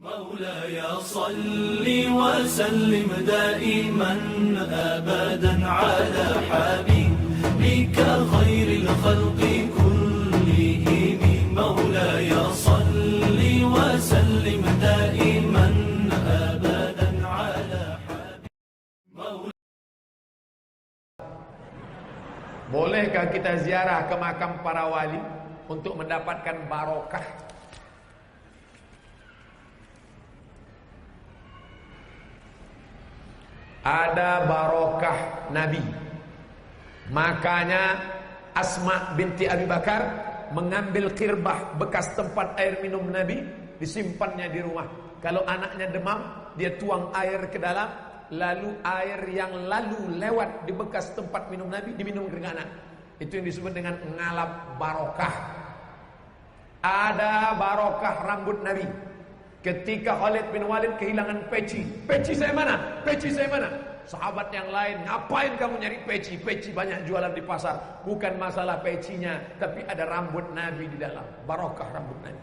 مولاي صل وسلم دائما أبدا على حبيبك خير الخلق كلهم مولاي صل وسلم دائما أبدا على حبيبك. Bolehkah kita ziarah ke makam para wali untuk mendapatkan barokah? Ada barokah Nabi. Makanya Asma binti Abi Bakar mengambil kirbah bekas tempat air minum Nabi, disimpannya di rumah. Kalau anaknya demam, dia tuang air ke dalam, lalu air yang lalu lewat di bekas tempat minum Nabi diminum ke anak. Itu yang disebut dengan ngalap barokah. Ada barokah rambut Nabi. Ketika Khalid bin Walid kehilangan peci, peci saya mana? Peci saya mana? Sahabat yang lain, ngapain kamu nyari peci? Peci banyak jualan di pasar. Bukan masalah pecinya, tapi ada rambut Nabi di dalam. Barokah rambut Nabi.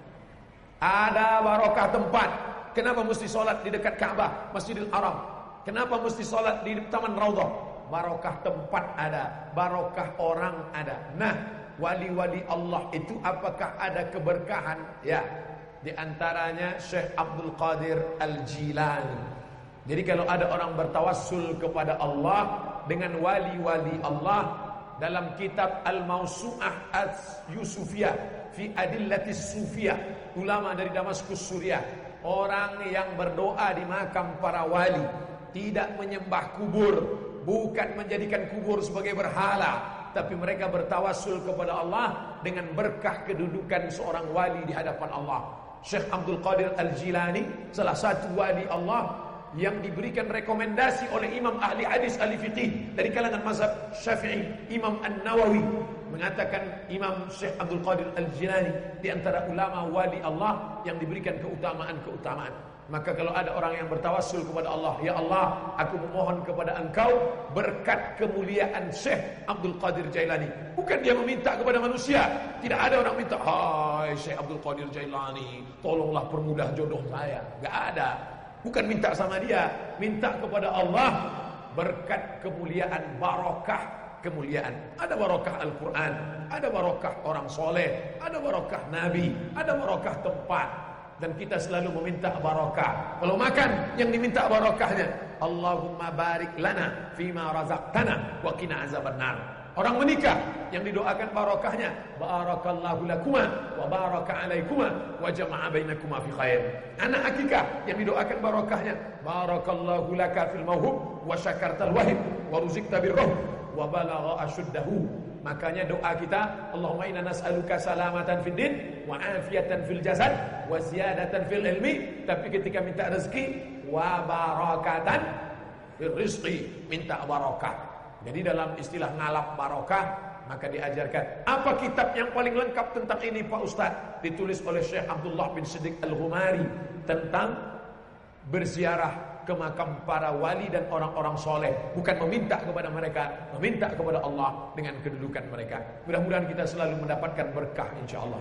Ada barokah tempat. Kenapa mesti sholat di dekat Ka'bah, Masjidil Haram? Kenapa mesti sholat di Taman Raudhah? Barokah tempat ada, barokah orang ada. Nah, wali-wali Allah itu apakah ada keberkahan? Ya. Di antaranya Syekh Abdul Qadir Al-Jilani. Jadi kalau ada orang bertawassul kepada Allah dengan wali-wali Allah, dalam kitab Al-Mawsu'ah As-Yusufiyah fi Adillatis Sufiyah, ulama dari Damaskus Suriah, orang yang berdoa di makam para wali, tidak menyembah kubur, bukan menjadikan kubur sebagai berhala, tapi mereka bertawassul kepada Allah dengan berkah kedudukan seorang wali di hadapan Allah. Syekh Abdul Qadir Al-Jilani, salah satu wali Allah yang diberikan rekomendasi oleh imam ahli hadis ahli fiqih dari kalangan mazhab Syafi'i, Imam An-Nawawi mengatakan Imam Syekh Abdul Qadir Al-Jilani di antara ulama wali Allah yang diberikan keutamaan-keutamaan. Maka kalau ada orang yang bertawassul kepada Allah, ya Allah, aku memohon kepada Engkau berkat kemuliaan Syekh Abdul Qadir Jailani. Bukan dia meminta kepada manusia. Tidak ada orang minta, hai Syekh Abdul Qadir Jailani, tolonglah permudah jodoh saya. Gak ada. Bukan minta sama dia, minta kepada Allah berkat kemuliaan, barokah kemuliaan. Ada barokah Al-Quran, ada barokah orang soleh, ada barokah Nabi, ada barokah tempat. Dan kita selalu meminta barokah. Kalau makan, yang diminta barokahnya, Allahumma barik lana fima razaqtana wa qina azabannar. Orang menikah, yang didoakan barokahnya, barakallahu lakuma wa baraka alaikuma wa jama'a bainakuma fi khair. Anak akikah, yang didoakan barokahnya, barakallahu laka fil mawhub wa syakartal wahib wa ruzikta birruh wa balagha ashuddahu. Makanya doa kita, Allahumma inna nas'aluka salamatan fid din wa afiyatan fil jasad wa ziyadatan fil ilmi. Tapi ketika minta rezeki, wa barakatan fil rizqi, minta barakah. Jadi dalam istilah ngalap barokah, maka diajarkan. Apa kitab yang paling lengkap tentang ini Pak Ustaz? Ditulis oleh Syekh Abdullah bin Siddiq Al-Ghumari tentang berziarah ke makam para wali dan orang-orang soleh. Bukan meminta kepada mereka, meminta kepada Allah dengan kedudukan mereka. Mudah-mudahan kita selalu mendapatkan berkah insyaAllah.